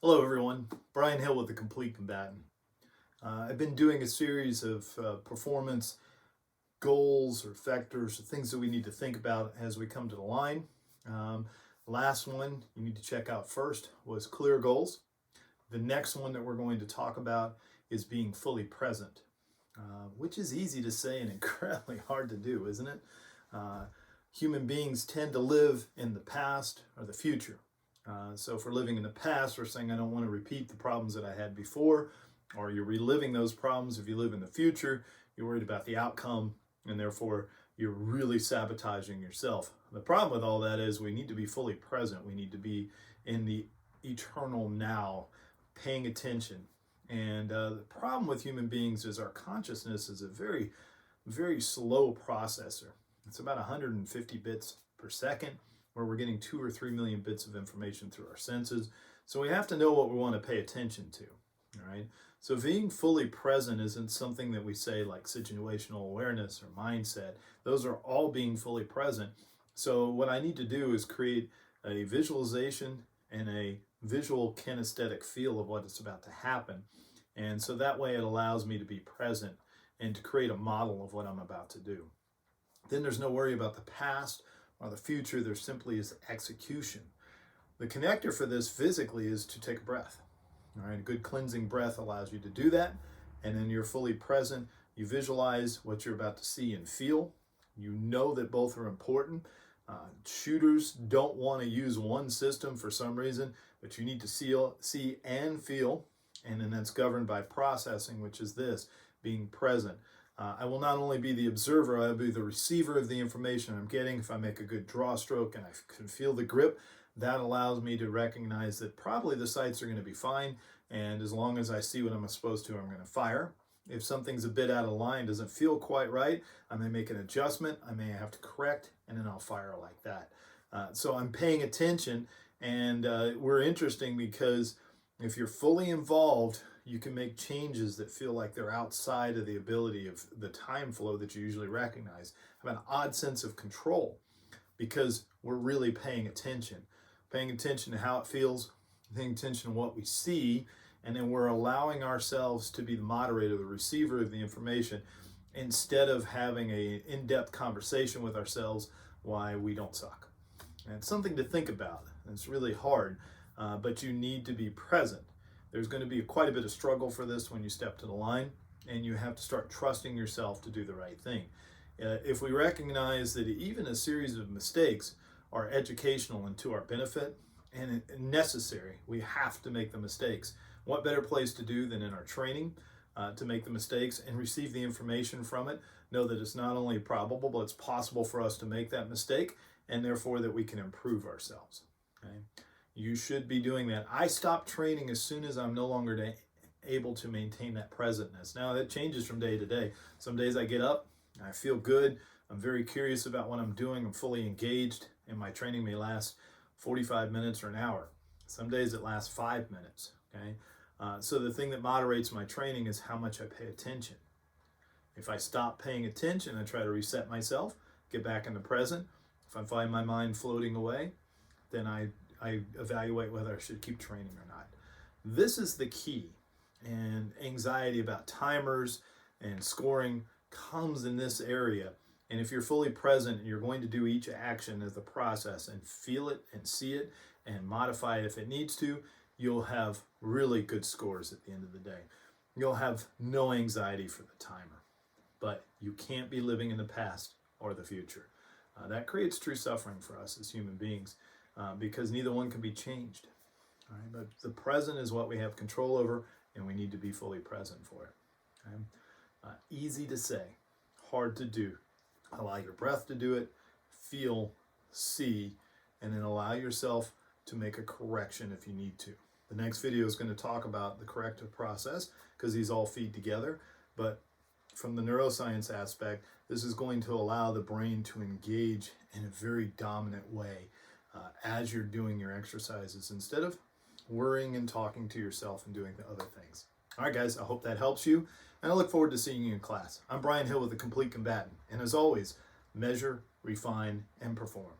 Hello everyone, Brian Hill with The Complete Combatant. I've been doing a series of performance goals or factors or things that we need to think about as we come to the line. Um, Last one you need to check out first was clear goals. The next one that we're going to talk about is being fully present, which is easy to say and incredibly hard to do, isn't it? Uh, Human beings tend to live in the past or the future. So if we're living in the past, we're saying, I don't want to repeat the problems that I had before, or you're reliving those problems. If you live in the future, you're worried about the outcome, and therefore you're really sabotaging yourself. The problem with all that is we need to be fully present. We need to be in the eternal now, paying attention. And the problem with human beings is our consciousness is a very, very slow processor. It's about 150 bits per second, where we're getting 2 or 3 million bits of information through our senses. So we have to know what we want to pay attention to. All right. So being fully present isn't something that we say like situational awareness or mindset. Those are all being fully present. So what I need to do is create a visualization and a visual kinesthetic feel of what is about to happen. And so that way it allows me to be present and to create a model of what I'm about to do. Then there's no worry about the past or the future. There simply is execution. The connector for this physically is to take a breath. All right, a good cleansing breath allows you to do that, and then you're fully present. You visualize what you're about to see and feel. You know that both are important. Shooters don't want to use one system for some reason, but you need to see and feel, and then that's governed by processing, which is this, being present. I will not only be the observer, I will be the receiver of the information I'm getting. If I make a good draw stroke and I can feel the grip, that allows me to recognize that probably the sights are going to be fine. And as long as I see what I'm supposed to, I'm going to fire. If something's a bit out of line, doesn't feel quite right, I may make an adjustment. I may have to correct, and then I'll fire like that. So I'm paying attention, and we're interesting because if you're fully involved, you can make changes that feel like they're outside of the ability of the time flow that you usually recognize. Have an odd sense of control because we're really paying attention to how it feels, paying attention to what we see, and then we're allowing ourselves to be the moderator, the receiver of the information, instead of having an in-depth conversation with ourselves why we don't suck. And it's something to think about. It's really hard, but you need to be present. There's going to be quite a bit of struggle for this when you step to the line, and you have to start trusting yourself to do the right thing. If we recognize that even a series of mistakes are educational and to our benefit and necessary, we have to make the mistakes. What better place to do than in our training to make the mistakes and receive the information from it, know that it's not only probable, but it's possible for us to make that mistake, and therefore that we can improve ourselves. Okay? You should be doing that. I stopped training as soon as I'm no longer able to maintain that presentness. Now that changes from day to day. Some days I get up, I feel good, I'm very curious about what I'm doing, I'm fully engaged, and my training may last 45 minutes or an hour. Some days it lasts 5 minutes. Okay, so the thing that moderates my training is how much I pay attention. If I stop paying attention, I try to reset myself, get back in the present. If I find my mind floating away, then I evaluate whether I should keep training or not. This is the key. And anxiety about timers and scoring comes in this area. And if you're fully present and you're going to do each action as the process and feel it and see it and modify it if it needs to, you'll have really good scores at the end of the day. You'll have no anxiety for the timer. But you can't be living in the past or the future. That creates true suffering for us as human beings. Because neither one can be changed. All right? But the present is what we have control over, and we need to be fully present for it. Okay? Easy to say, hard to do. Allow your breath to do it, feel, see, and then allow yourself to make a correction if you need to. The next video is going to talk about the corrective process because these all feed together. But from the neuroscience aspect, this is going to allow the brain to engage in a very dominant way as you're doing your exercises instead of worrying and talking to yourself and doing the other things. All right, guys, I hope that helps you, and I look forward to seeing you in class. I'm Brian Hill with The Complete Combatant, and as always, measure, refine, and perform.